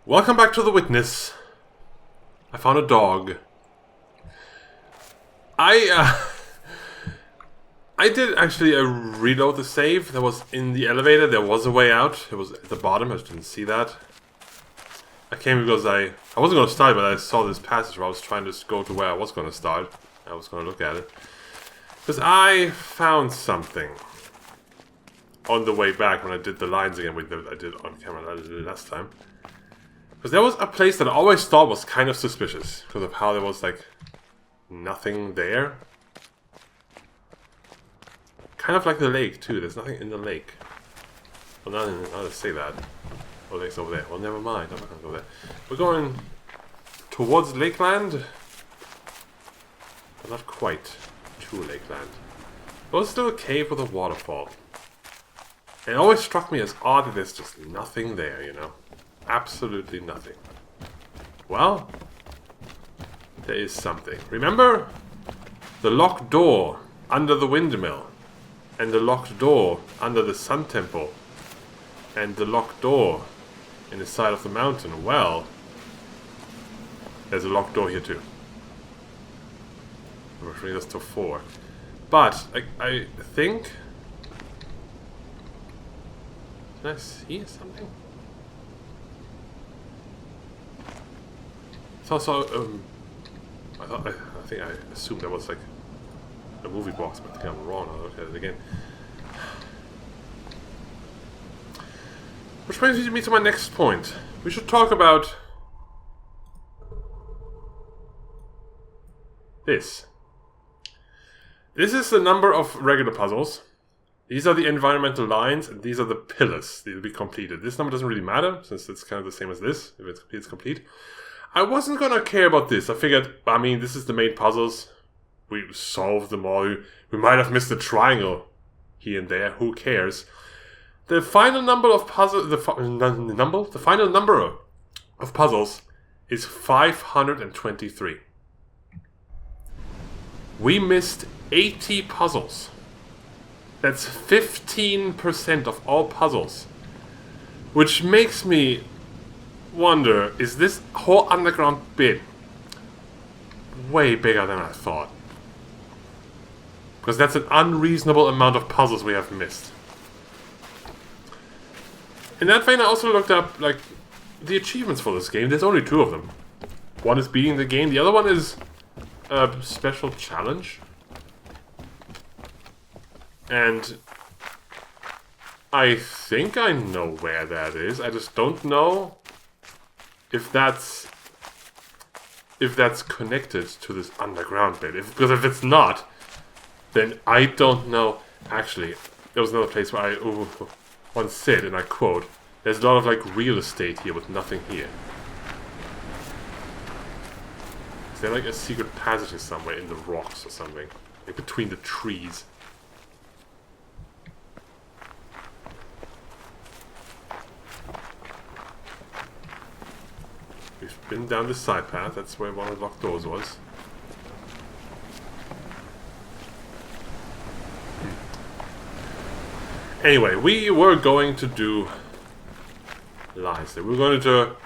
Welcome back to The Witness. I found a dog. I did actually reload the save that was in the elevator. There was a way out. It was at the bottom. I just didn't see that. I came because I wasn't going to start, but I saw this passage where I was trying to go to where I was going to start. I was going to look at it. Because I found something on the way back when I did the lines again. I did on camera last time. Because there was a place that I always thought was kind of suspicious. Because of how there was, like, nothing there. Kind of like the lake, too. There's nothing in the lake. Well, now to say that. Oh, the lake's over there. Well, never mind. I'm not going to go there. We're going towards Lakeland. But not quite to Lakeland. But it's still a cave with a waterfall. And it always struck me as odd that there's just nothing there, you know. Absolutely nothing. Well, there is something. Remember the locked door under the windmill, and the locked door under the Sun Temple, and the locked door in the side of the mountain? Well, there's a locked door here too. Which brings us to 4. But I think. Did I see something? So, I think I assumed that was like a movie box, but I think I'm wrong. I'll look at it again. Which brings me to my next point. We should talk about this. This is the number of regular puzzles. These are the environmental lines, and these are the pillars that will be completed. This number doesn't really matter, since it's kind of the same as this, if it's complete. I wasn't gonna care about this. I figured, I mean, this is the main puzzles. We solved them all. We might have missed a triangle here and there. Who cares? The final number of puzzles, the final number of puzzles is 523. We missed 80 puzzles. That's 15% of all puzzles, which makes me wonder, is this whole underground bit way bigger than I thought? Because that's an unreasonable amount of puzzles we have missed. In that vein, I also looked up, like, the achievements for this game. There's only 2 of them. One is beating the game, the other one is a special challenge. And I think I know where that is. I just don't know if that's connected to this underground bit. Because if it's not, then I don't know. Actually, there was another place where I once said, and I quote, "There's a lot of like real estate here with nothing here." Is there like a secret passage somewhere in the rocks or something? Like between the trees? We've been down this side path. That's where one of the locked doors was. Anyway, we were going to do lies. We were going to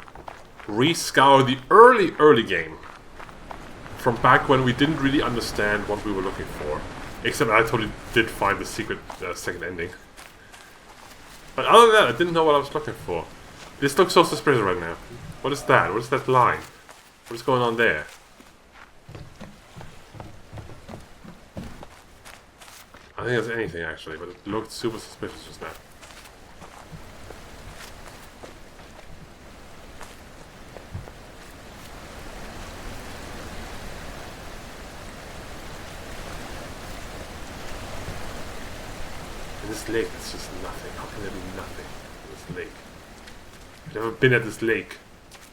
rescour the early game from back when we didn't really understand what we were looking for. Except I totally did find the secret second ending. But other than that, I didn't know what I was looking for. This looks so suspicious right now. What is that? What is that line? What is going on there? I think it's anything actually, but it looked super suspicious just now. In this lake, it's just nothing. How can there be nothing in this lake? I've never been at this lake.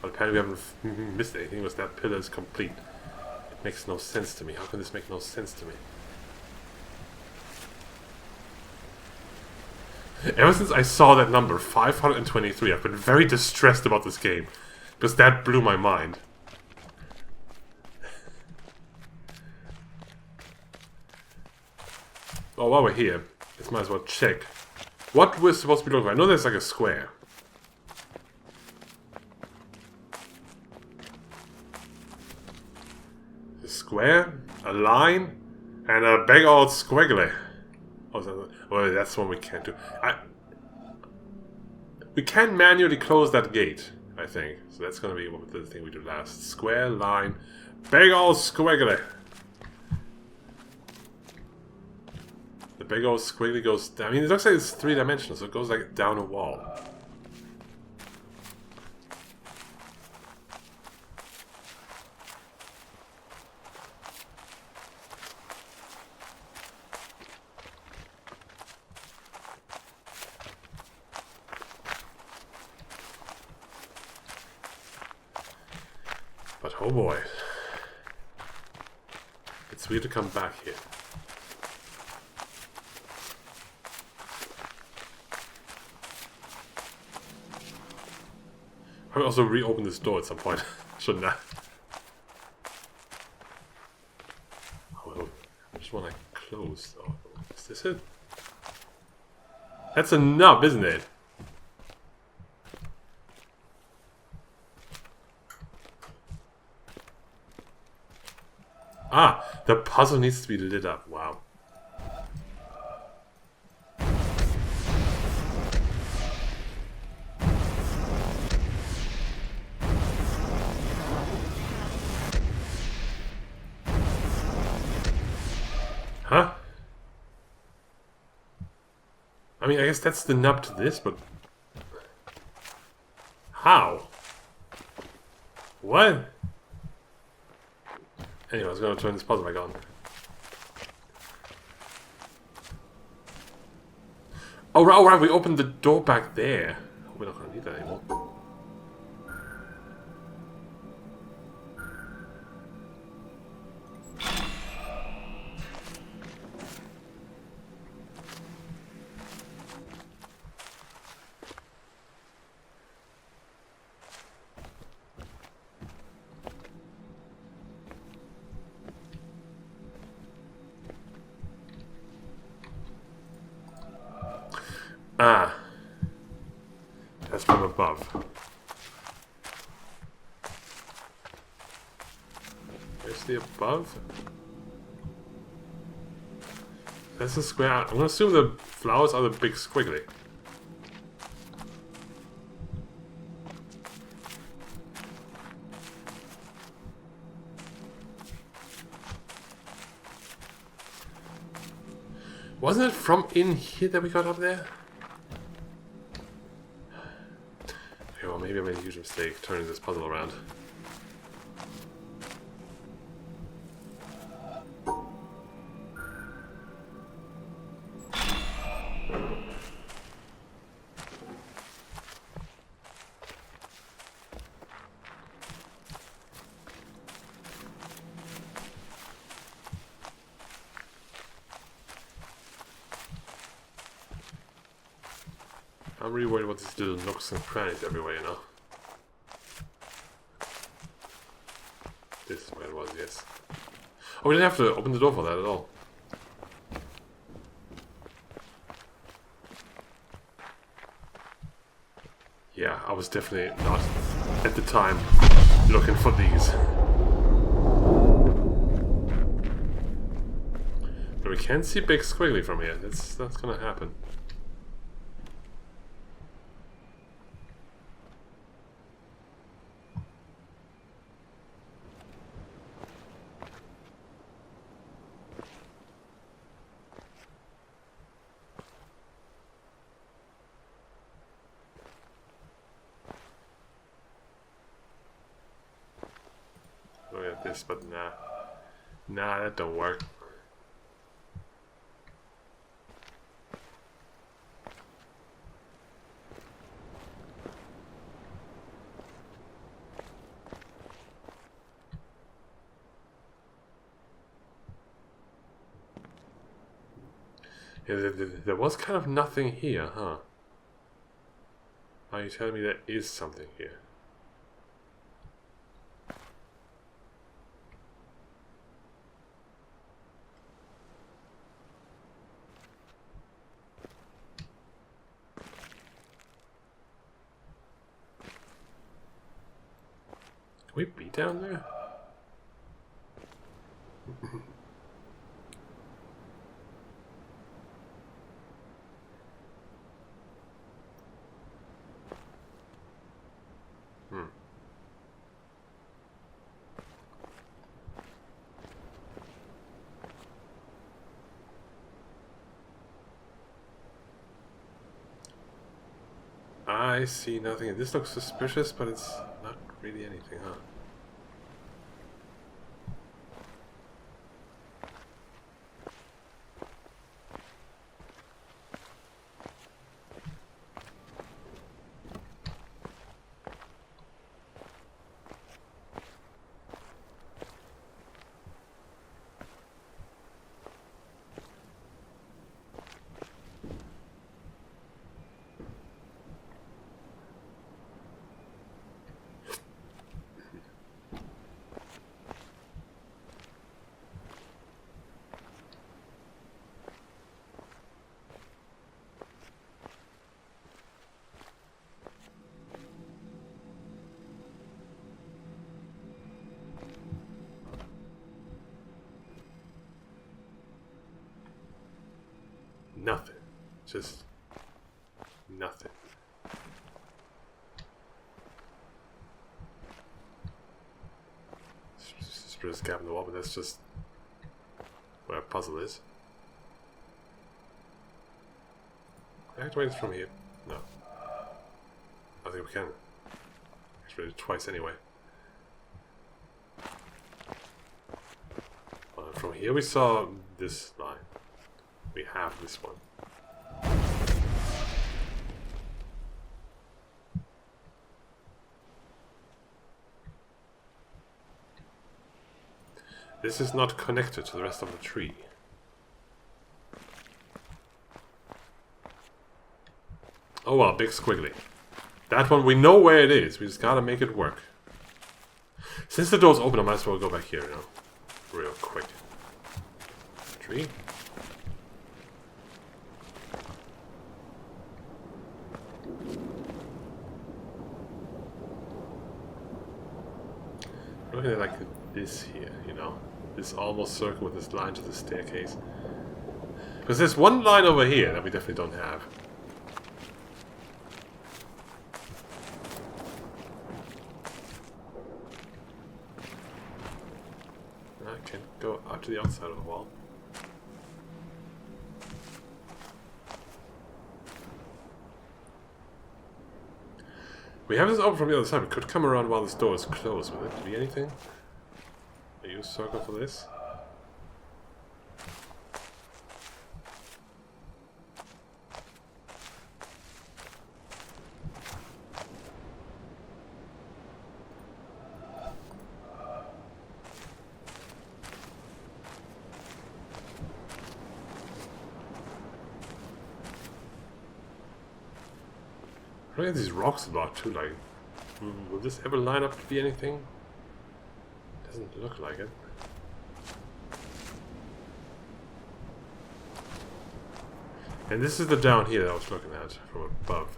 But apparently we haven't missed anything because that pillar is complete. It makes no sense to me. How can this make no sense to me? Ever since I saw that number, 523, I've been very distressed about this game. Because that blew my mind. Oh, while we're here, let's might as well check what we're supposed to be looking for. I know there's like a square. square, a line, and a big old squiggly. Oh, well, that's one we can't do. We can manually close that gate, I think. So that's going to be the thing we do last. Square, line, big old squiggly. The big old squiggly goes down. I mean, it looks like it's 3-dimensional, so it goes like down a wall. But oh boy. It's weird to come back here. I will also reopen this door at some point, shouldn't I? Oh, well, I just want to close. Oh, is this it? That's a nub, isn't it? Ah, the puzzle needs to be lit up. Wow. Huh? I mean, I guess that's the nub to this, but... How? What? Anyway, I was going to turn this puzzle back on. Oh, right, we opened the door back there. We're not going to need that anymore. Ah. That's from above. Where's the above? That's a square. I'm gonna assume the flowers are the big squiggly. Wasn't it from in here that we got up there? Okay, well maybe I made a huge mistake turning this puzzle around. I'm really worried about these little nooks and crannies everywhere, you know. This is where it was, yes. Oh, we didn't have to open the door for that at all. Yeah, I was definitely not, at the time, looking for these. But we can see Big Squiggly from here. That's gonna happen. Oh yeah, this, but nah. Nah, that don't work. Yeah, there was kind of nothing here, huh? Are you telling me there is something here? Can we be down there? Hmm. I see nothing. This looks suspicious, but it's not really anything, huh? Nothing. Just nothing. Just a gap in the wall, but that's just where a puzzle is. Can I activate it from here? No. I think we can. Activate it twice anyway. From here we saw this line. We have this one. This is not connected to the rest of the tree. Oh well, big squiggly. That one, we know where it is. We just gotta make it work. Since the door's open, I might as well go back here, you know. Real quick. Tree. Looking at like this here, you know, this almost circle with this line to the staircase. Because there's one line over here that we definitely don't have. I can go out to the outside of the wall. We have this open from the other side. We could come around while this door is closed. Will it be anything? I use circle for this. Look at these rocks a lot too, like, will this ever line up to be anything? Doesn't look like it. And this is the down here that I was looking at from above.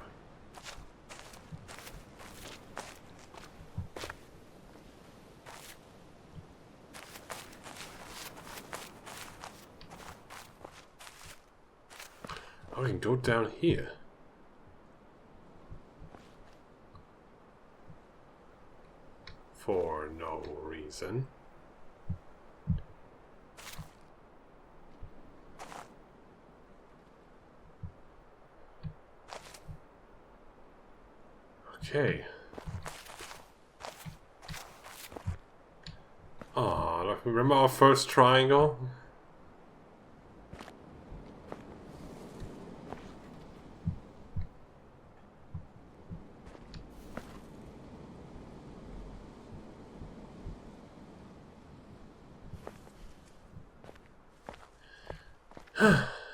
Oh, we can go down here. For no reason. Okay. Oh, remember our first triangle?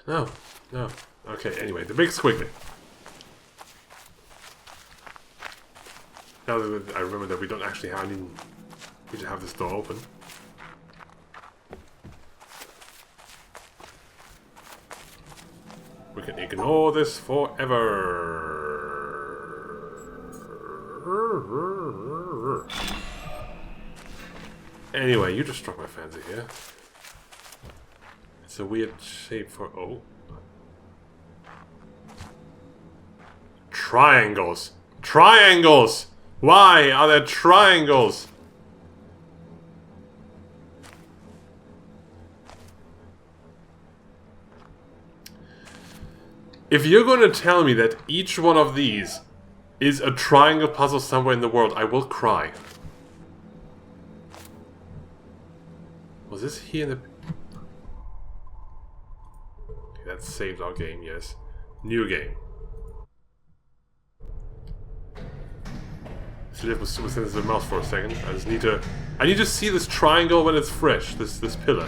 No, no. Okay, anyway, the big squiggly. Now that I remember that we don't actually have need to have this door open. We can ignore this forever. Anyway, you just struck my fancy here. It's a weird shape for... Oh. Triangles! Triangles! Why are there triangles? If you're going to tell me that each one of these is a triangle puzzle somewhere in the world, I will cry. Was this here in the... Okay, that saved our game, yes. New game. Let's live with the mouse for a second. I need to see this triangle when it's fresh. This pillar.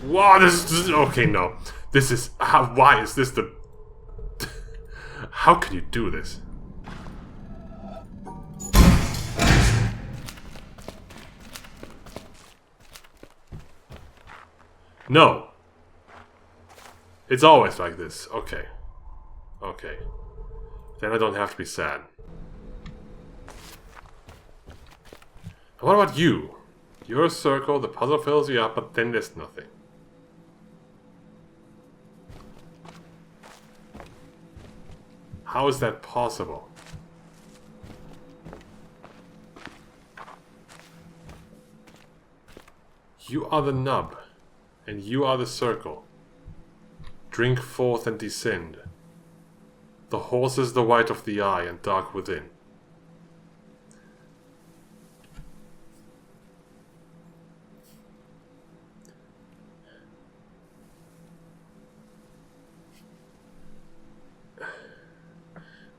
Wow, this is... Okay, no. This is... why is this the... How can you do this? No. It's always like this. Okay. Okay. Then I don't have to be sad. And what about you? You're a circle, the puzzle fills you up, but then there's nothing. How is that possible? You are the nub, and you are the circle. Drink forth and descend. The horse is the white of the eye and dark within.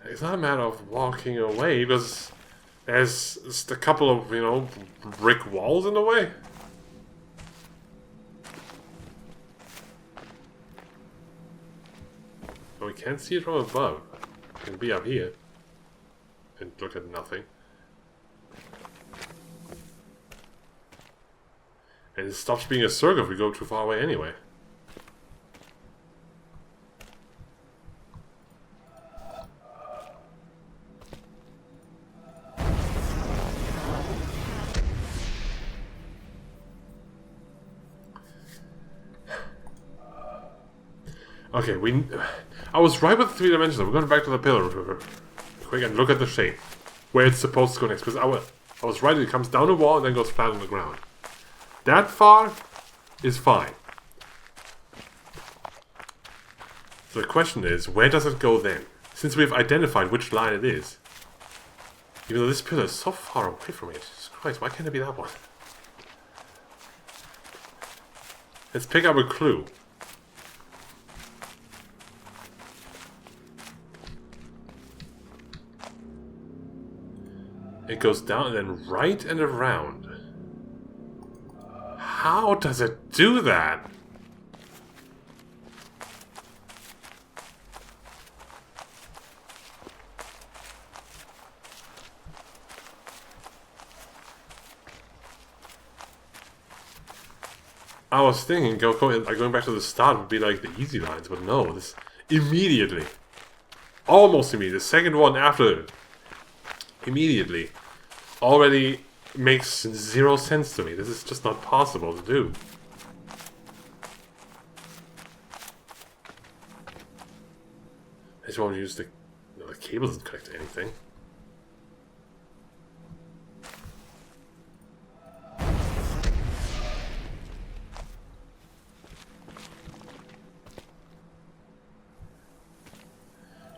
It's not a matter of walking away, because there's just a couple of, you know, brick walls in the way. But we can't see it from above. We can be up here and look at nothing. And it stops being a circle if we go too far away anyway. Okay, I was right with the 3 dimensions. We're going back to the pillar quick and look at the shape. Where it's supposed to go next. Because I was right, it comes down the wall and then goes flat on the ground. That far is fine. So the question is, where does it go then? Since we've identified which line it is. Even though this pillar is so far away from me. Jesus Christ, why can't it be that one? Let's pick up a clue. It goes down and then right and around. How does it do that? I was thinking going back to the start would be like the easy lines, but no, this immediately. Almost immediately. The second one after immediately already makes 0 sense to me. This is just not possible to do. I just won't use the cable doesn't connect to anything.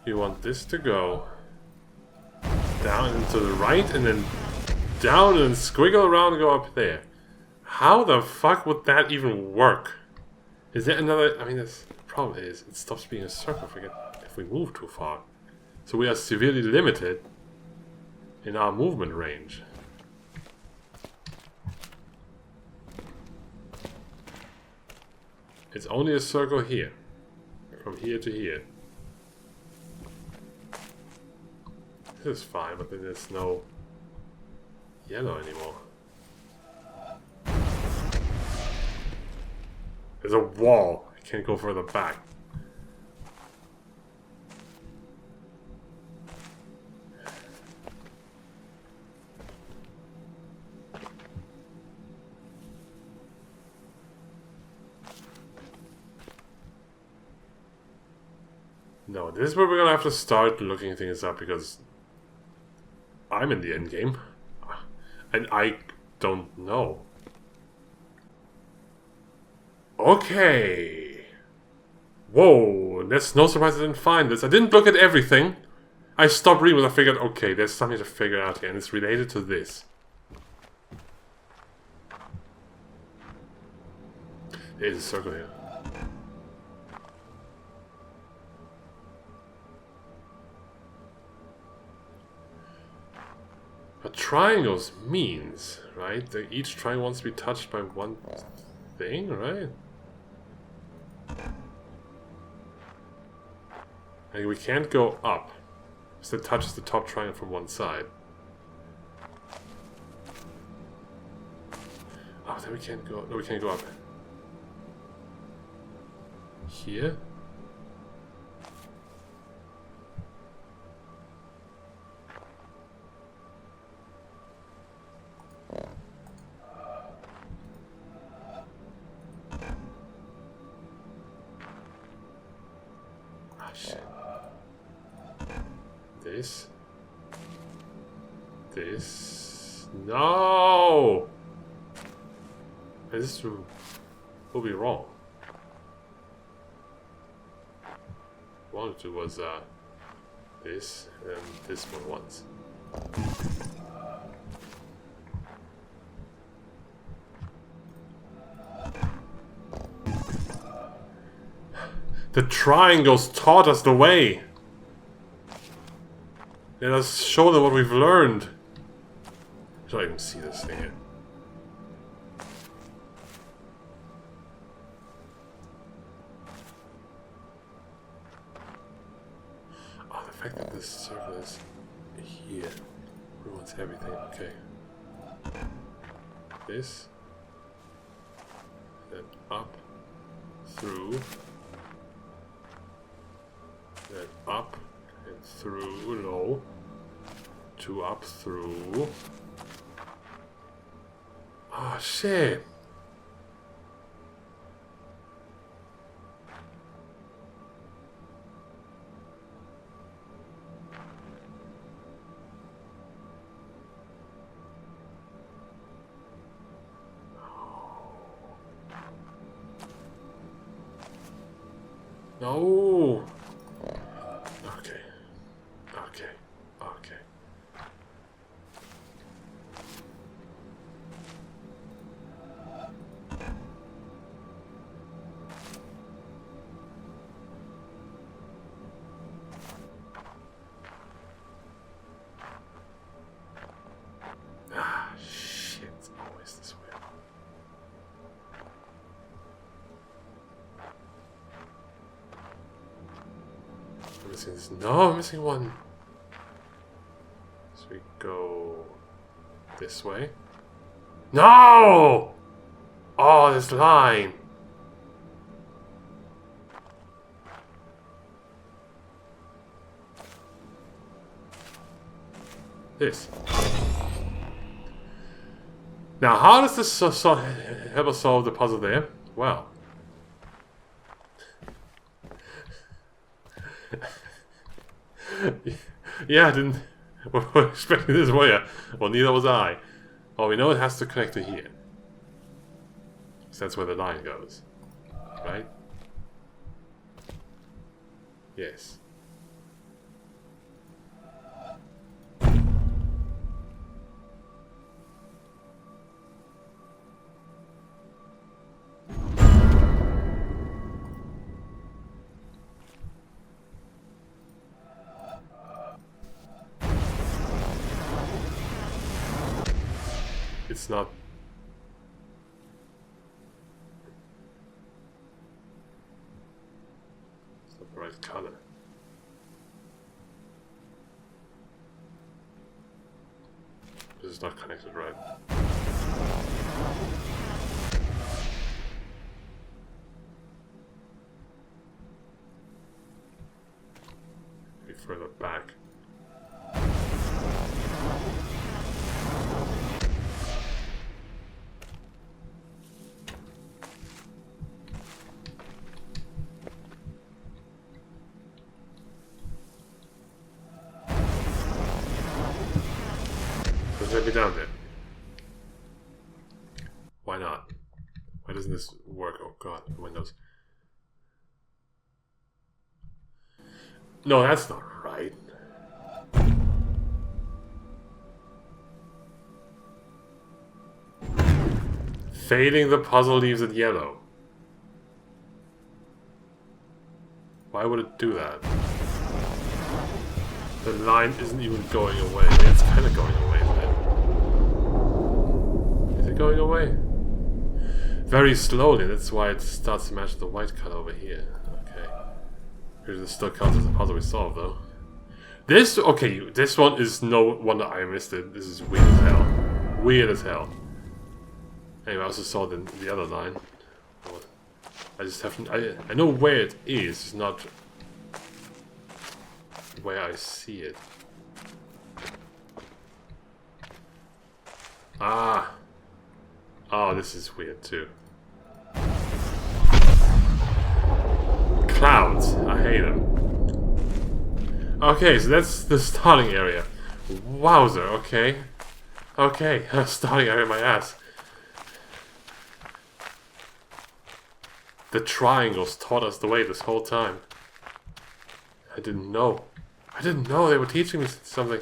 You want this to go down and to the right and then down and squiggle around and go up there. How the fuck would that even work? Is there another... I mean, the problem is it stops being a circle if we move too far. So we are severely limited in our movement range. It's only a circle here. From here to here. This is fine, but then there's no yellow anymore. There's a wall. I can't go further back. No, this is where we're gonna have to start looking things up because I'm in the end game. And I don't know. Okay. Whoa, there's no surprise I didn't find this. I didn't look at everything. I stopped reading when I figured, okay, there's something to figure out here, and it's related to this. There's a circle here. But triangles means, right? That each triangle wants to be touched by one thing, right? And we can't go up. So it touches the top triangle from one side. Oh, then we can't go. No, we can't go up. Here? Ah, shit. This. This. No! This will be wrong. What I wanted to do was this and this one once. The triangles taught us the way. Let us show them what we've learned. Should I even see this thing here? Oh, the fact that this circle is here ruins everything. Okay. This. Then up. Through. Then up. And through. Low. Two up. Through. Oh, shit. No. Okay. Okay. Okay. Ah, shit. It's always this way. No, I'm missing one. So we go this way. No! Oh, this line. This. Now, how does this help us solve the puzzle there? Well. Yeah, I didn't expecting this, were you? Well, neither was I. Well, we know it has to connect to here. So that's where the line goes. Right? Yes. It's not. It's not the right color. This is not connected right. Maybe further back. let me down there. Why not? Why doesn't this work? Oh god, Windows. No, that's not right. Fading the puzzle leaves it yellow. Why would it do that? The line isn't even going away. It's kind of going away, isn't it? Is it going away? Very slowly, that's why it starts to match the white color over here. Okay. Here's it still counts as a puzzle we solved, though. This, okay, this one is no wonder I missed it. This is weird as hell. Weird as hell. Anyway, I also saw the other line. I just have to, I know where it is, it's not where I see it. Ah. Oh, this is weird too. Clouds. I hate them. Okay, so that's the starting area. Wowzer, okay. Okay, starting area, my ass. The triangles taught us the way this whole time. I didn't know. I didn't know they were teaching me something.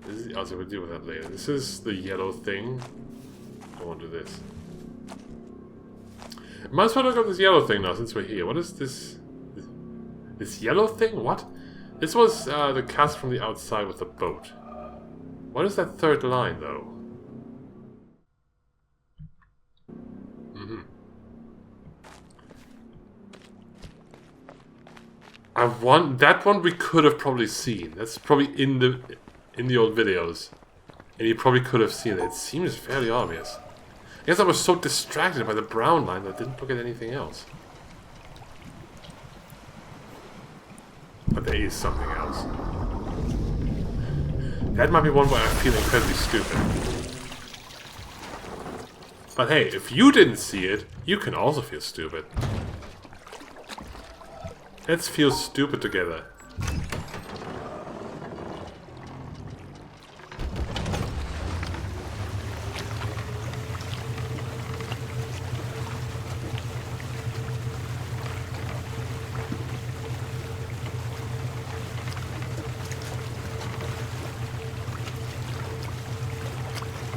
This is, also, we'll deal with that later. This is the yellow thing. I won't do this. Might as well look up this yellow thing now, since we're here. What is this? This yellow thing? What? This was the cast from the outside with the boat. What is that third line, though? That one we could have probably seen. That's probably in the old videos, and you probably could have seen it. It seems fairly obvious. I guess I was so distracted by the brown line that I didn't look at anything else. But there is something else. That might be one where I feel incredibly stupid. But hey, if you didn't see it, you can also feel stupid. Let's feel stupid together.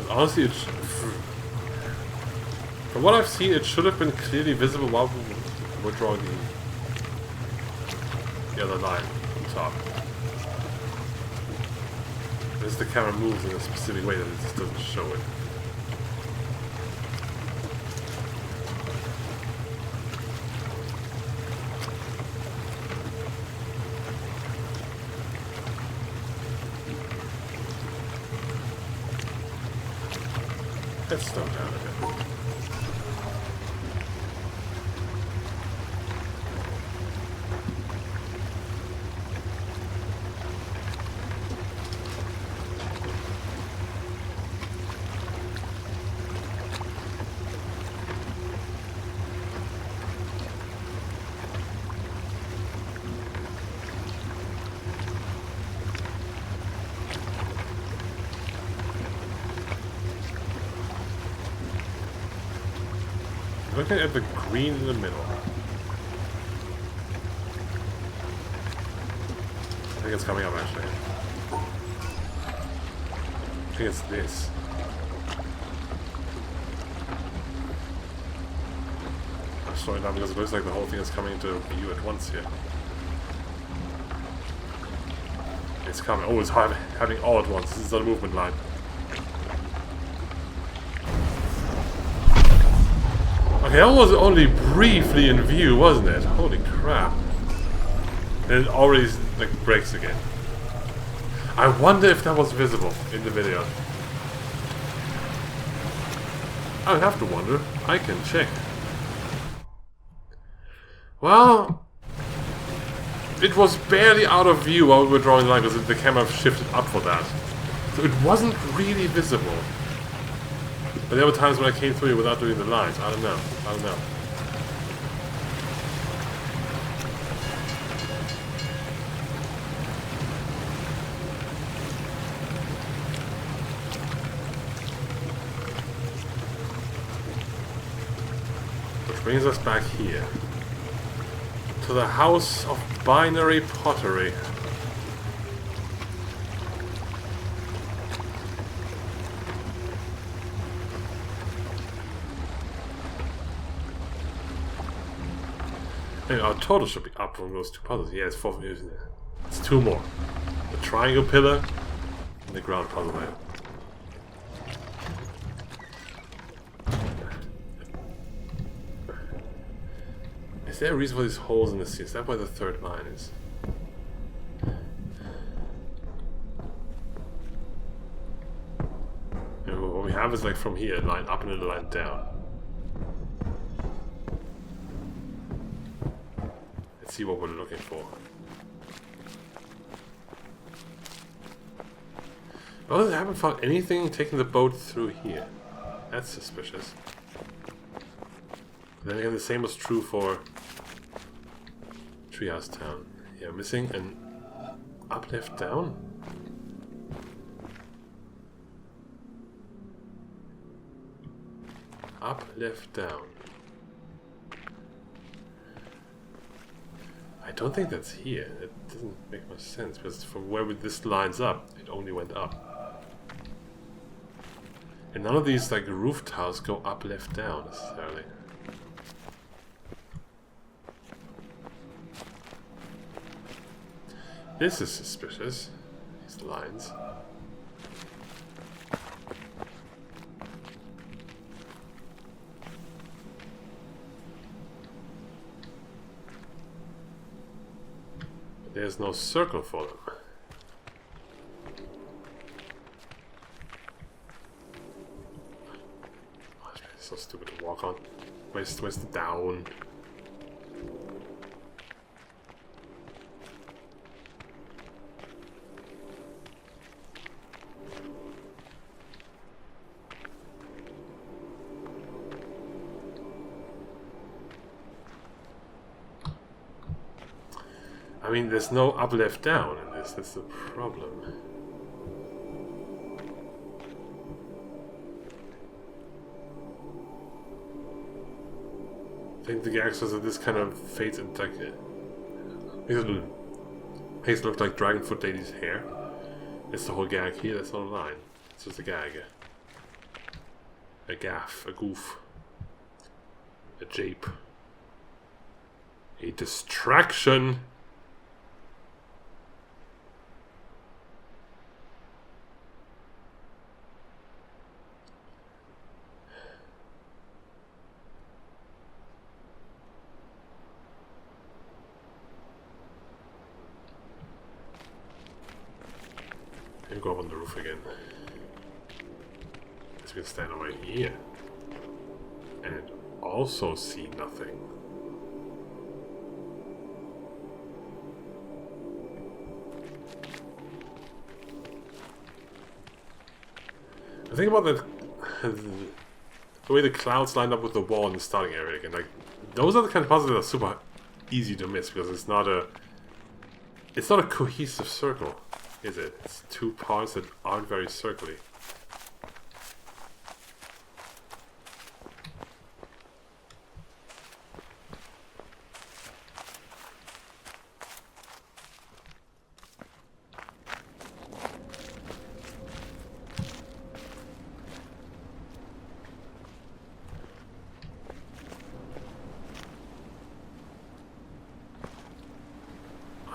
Honestly, from what I've seen, it should have been clearly visible while we were drawing the other line on top. As the camera moves in a specific way that it just doesn't show it. Let's slow down a bit. Looking at the green in the middle. I think it's coming up actually. I think it's this. I'm slowing down because it looks like the whole thing is coming into view at once here. It's coming. Oh, it's happening all at once. This is the movement line. Okay, that was only briefly in view, wasn't it? Holy crap. And it already like breaks again. I wonder if that was visible in the video. I don't have to wonder. I can check. Well, it was barely out of view while we were drawing the line because the camera shifted up for that. So it wasn't really visible. But there were times when I came through it without doing the lines. I don't know. I don't know. Which brings us back here. To the House of Binary Pottery. Our total should be up from those two puzzles. Yeah, it's 4. It's 2 more. The triangle pillar and the ground puzzle there. Is there a reason for these holes in the sea? Is that where the 3rd line is? And what we have is like from here, a line up and a line down. See what we're looking for. Well, I haven't found anything taking the boat through here. That's suspicious. But then again, the same was true for Treehouse Town. Yeah, missing an up, left, down. Up, left, down. I don't think that's here. It doesn't make much sense because from where this lines up, it only went up. And none of these like roof tiles go up, left, down necessarily. This is suspicious. These lines. There's no circle for them. Oh, it's so stupid to walk on. Where's the down? I mean, there's no up, left, down in this. That's the problem. I think the gag says that this kind of fades into like it makes it look like Dragonfoot Lady's hair. It's the whole gag here. That's not a line. It's just a gag. A gaff. A goof. A jape. A distraction. And go up on the roof again. So we can stand away here. And also see nothing. I think about the way the clouds line up with the wall in the starting area again. Like, those are the kind of puzzles that are super easy to miss because it's not a cohesive circle. Is it? It's 2 parts that aren't very circly.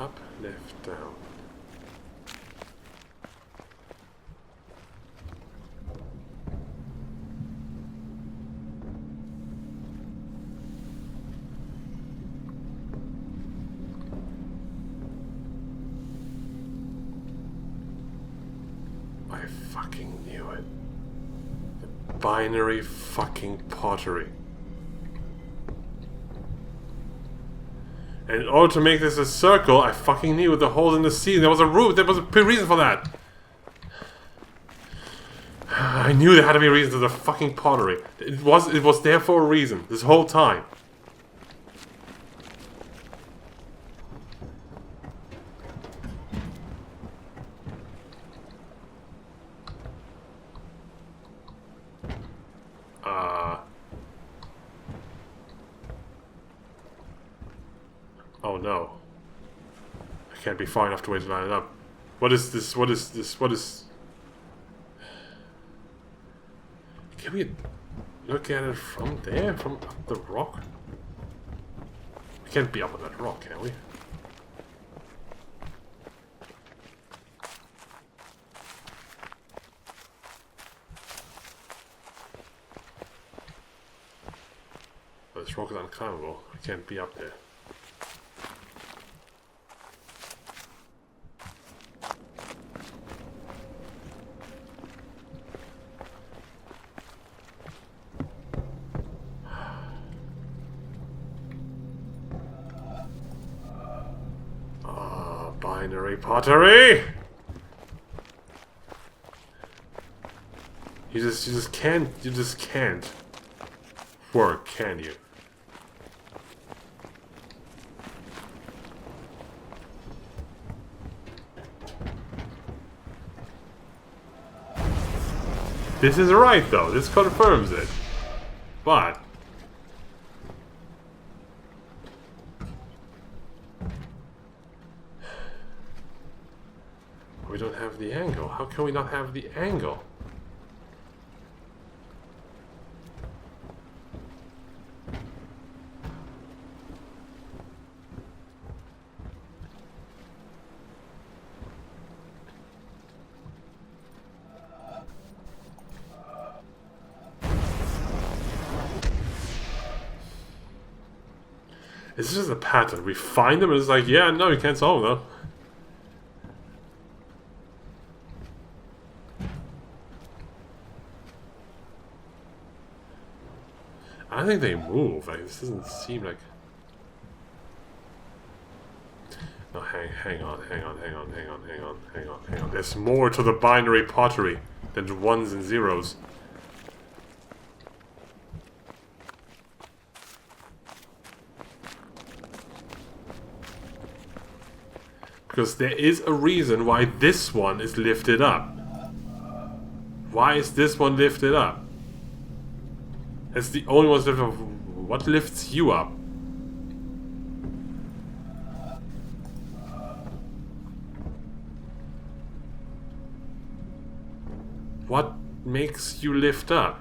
Up, left, down. I fucking knew it. The binary fucking pottery. And in order to make this a circle, I fucking knew with the holes in the ceiling. There was a roof. There was a reason for that. I knew there had to be a reason to the fucking pottery. It was there for a reason, this whole time. Oh no. I can't be far enough to wait to line it up. What is this? What is this? What is... Can we look at it from there? From up the rock? We can't be up on that rock, can we? Oh, this rock is unclimbable. We can't be up there. Binary pottery. You just can't work, can you? This is right though. This confirms it. But we don't have the angle. How can we not have the angle? It's just a pattern. We find them and it's like, yeah, no, you can't solve them. I think they move. Like, this doesn't seem like... No, hang on. There's more to the binary pottery than ones and zeros. Because there is a reason why this one is lifted up. Why is this one lifted up? It's the only one lifted up. What lifts you up? What makes you lift up?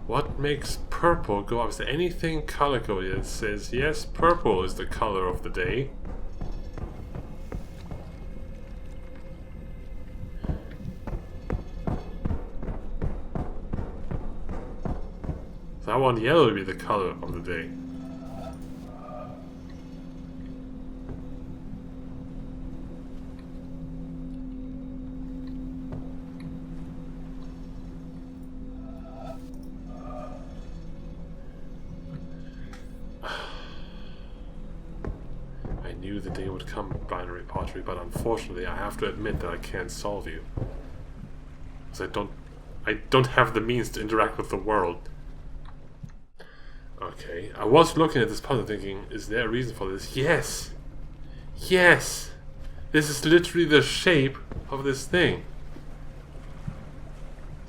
What makes purple go up? Is there anything color coded that says, yes, purple is the color of the day? So I want yellow to be the color of the day. The day would come, binary pottery, but unfortunately I have to admit that I can't solve you. Because I don't have the means to interact with the world. Okay, I was looking at this puzzle thinking, is there a reason for this? Yes! Yes! This is literally the shape of this thing.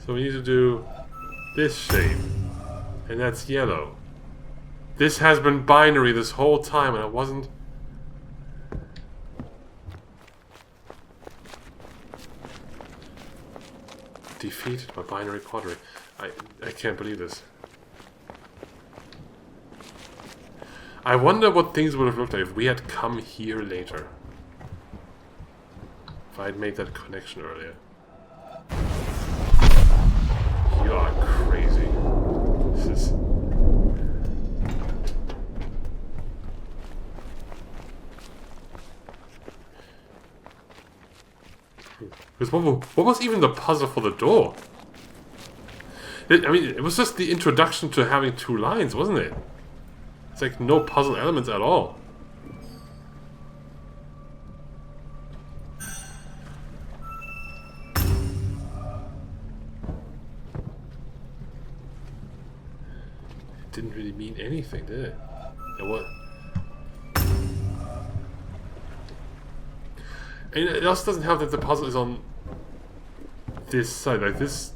So we need to do this shape. And that's yellow. This has been binary this whole time and I wasn't... Defeated by binary pottery. I can't believe this. I wonder what things would have looked like if we had come here later. If I had made that connection earlier. You are crazy. This is... Because what was even the puzzle for the door? I mean, it was just the introduction to having 2 lines, wasn't it? It's like no puzzle elements at all. It didn't really mean anything, did it? It was. And it also doesn't help that the puzzle is on this side, like this.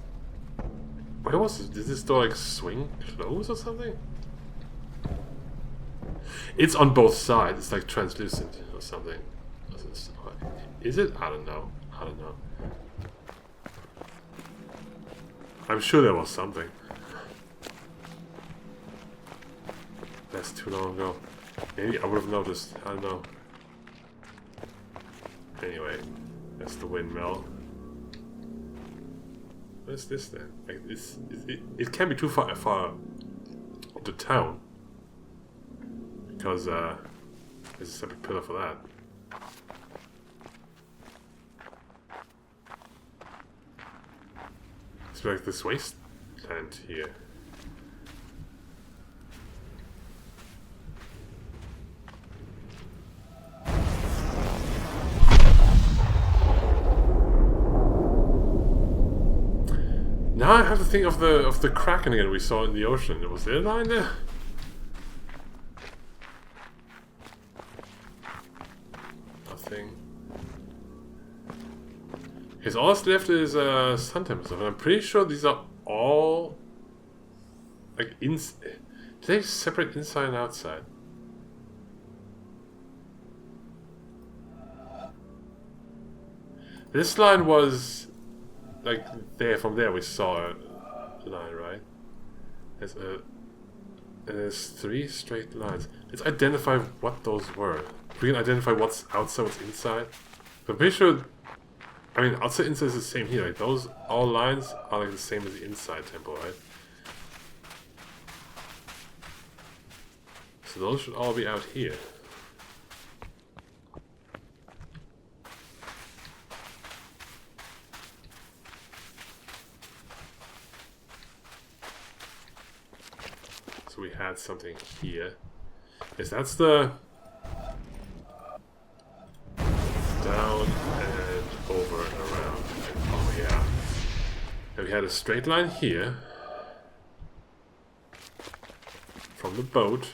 Where was it? Did this door like swing close or something? It's on both sides. It's like translucent or something. Is it? I don't know. I don't know. I'm sure there was something. That's too long ago. Maybe I would have noticed. I don't know. Anyway, that's the windmill. What is this then? Like this, it can't be too far to town, because there's a separate pillar for that. It's like this wasteland here. Now I have to think of the Kraken again we saw in the ocean. Was there a line there? Nothing. Because all that's left is Sun Temple stuff, and I'm pretty sure these are all like do they separate inside and outside? This line was like there, from there we saw a line, right? There's 3 straight lines. Let's identify what those were. We can identify what's outside, what's inside. I'm pretty sure, I mean, outside, inside is the same here. Like those, all lines are like the same as the inside temple, right? So those should all be out here. So we had something here. Yes, that's the down and over and around. Oh yeah. And we had a straight line here from the boat.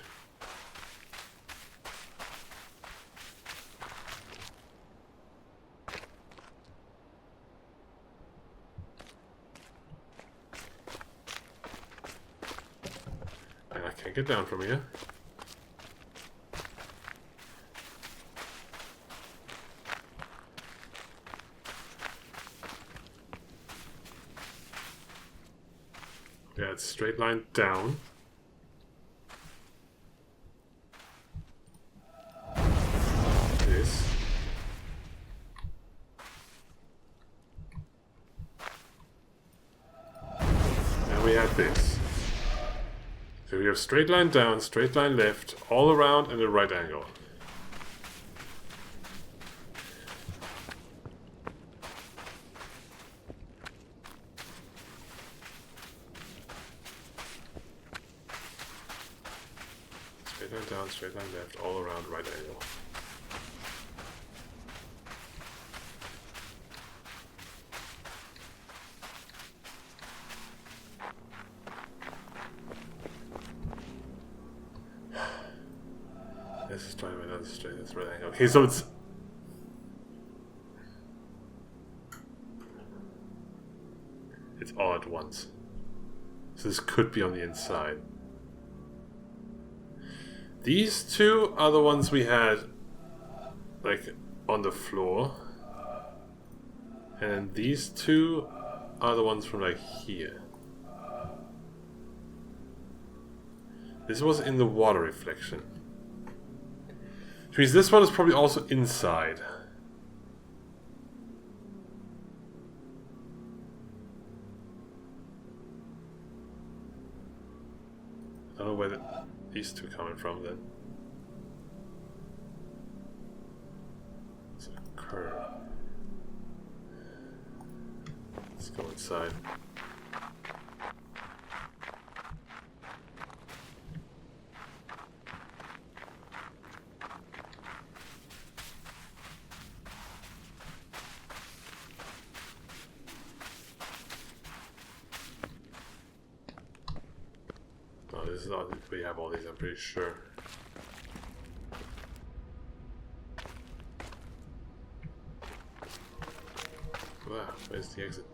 And I can't get down from here. Yeah, it's straight line down. This. And we have this. So we have straight line down, straight line left, all around, and a right angle. Straight line down, straight line left, all around, right angle. This is straight right down straight, that's right angle. Okay, so it's all at once. So this could be on the inside. These 2 are the ones we had, like, on the floor. And these 2 are the ones from, like, here. This was in the water reflection. Which means this one is probably also inside. I don't know where these 2 coming from then. It's a curve. Let's go inside. this is all, we have all these, I'm pretty sure. Wow, where's the exit?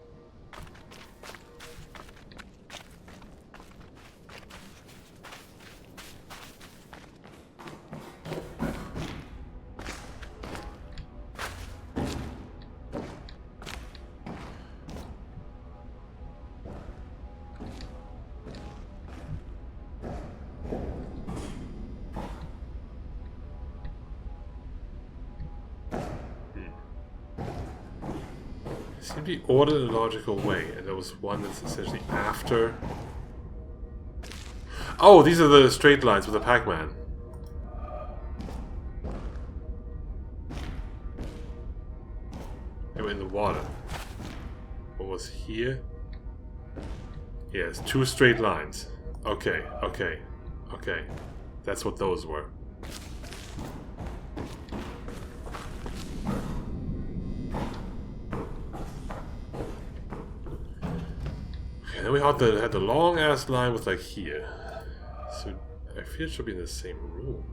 Seem to be ordered in a logical way, and there was one that's essentially after. Oh, these are the straight lines with the Pac-Man. They were in the water. What was here? Yes, two straight lines. Okay, okay, okay. That's what those were. And then we had the long ass line with like here. So I feel it should be in the same room.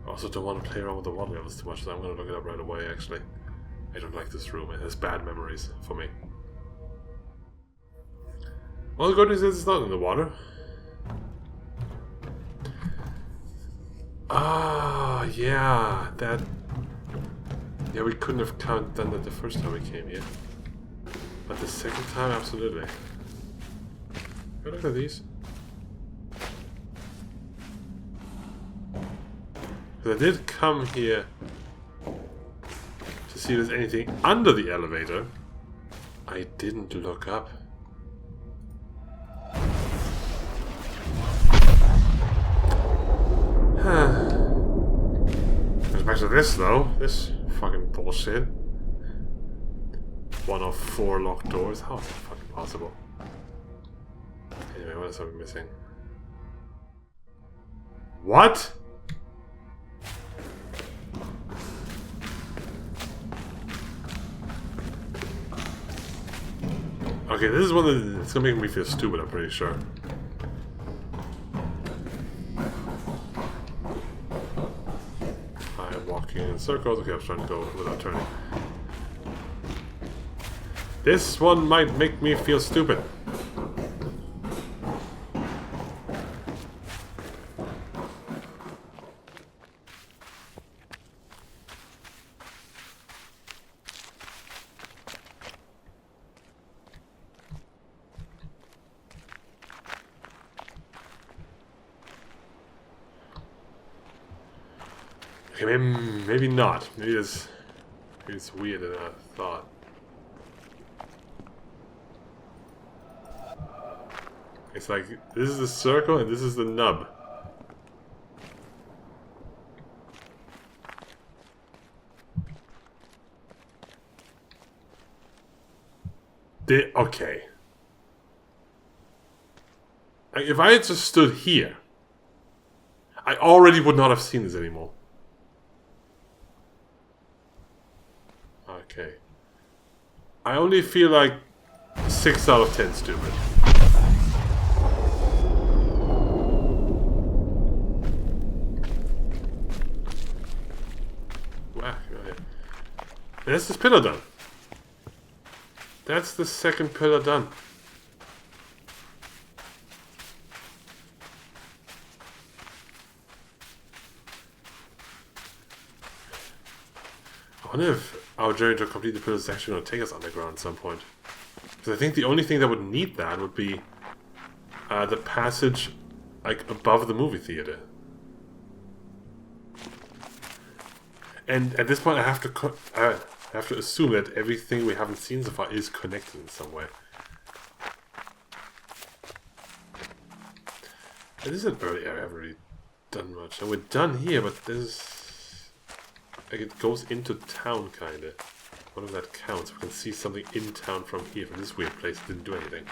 I also don't want to play around with the water levels too much, so I'm gonna look it up right away actually. I don't like this room, it has bad memories for me. Well, the good news is it's not in the water. Ah, yeah, that... Yeah, we couldn't have done that the first time we came here. But the second time, absolutely. Look at these. Because I did come here to see if there's anything under the elevator. I didn't look up. Goes back to this though. This fucking bullshit. One of 4 locked doors. How is that fucking possible? Anyway, what else are we missing? What? Okay, this is one that it's gonna make me feel stupid, I'm pretty sure. I'm walking in circles. Okay, I'm trying to go without turning. This one might make me feel stupid. Okay, maybe not. Maybe it's weirder than I thought. It's like, this is the circle and this is the nub. Okay. Like, if I had just stood here, I already would not have seen this anymore. Okay. I only feel like 6 out of 10 stupid. That's this pillar done. That's the second pillar done. I wonder if our journey to complete the pillars is actually going to take us underground at some point. Because I think the only thing that would need that would be the passage like above the movie theater. And at this point, I have to assume that everything we haven't seen so far is connected in some way. This is an early area. I haven't really done much. And we're done here, but this is... like, it goes into town, kind of. What if that counts? We can see something in town from here, from this weird place. It didn't do anything.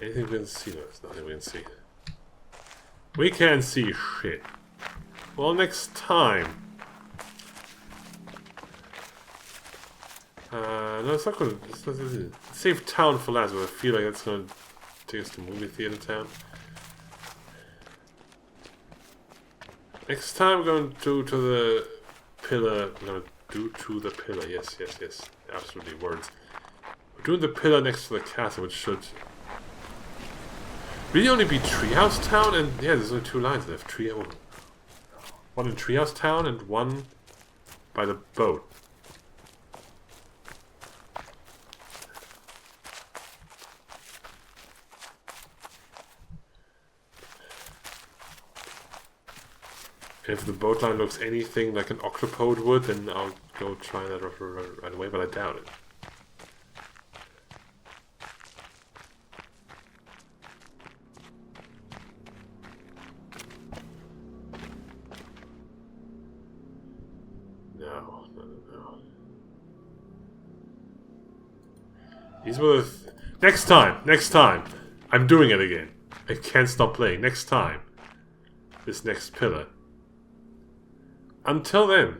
Anything we can see? No, there's nothing we can see. We can't see shit. Well, next time. No, it's not gonna... Save town for last, but I feel like that's gonna take us to movie theater town. Next time we're going to the pillar. We're going to do to the pillar. Yes, yes, yes. Absolutely, words. We're doing the pillar next to the castle, which should really only be Treehouse Town. And yeah, there's only 2 lines left. One in Treehouse Town and one by the boat. If the boat line looks anything like an octopode would, then I'll go try that right away, but I doubt it. No. These were the... Next time! I'm doing it again. I can't stop playing. Next time. This next pillar. Until then,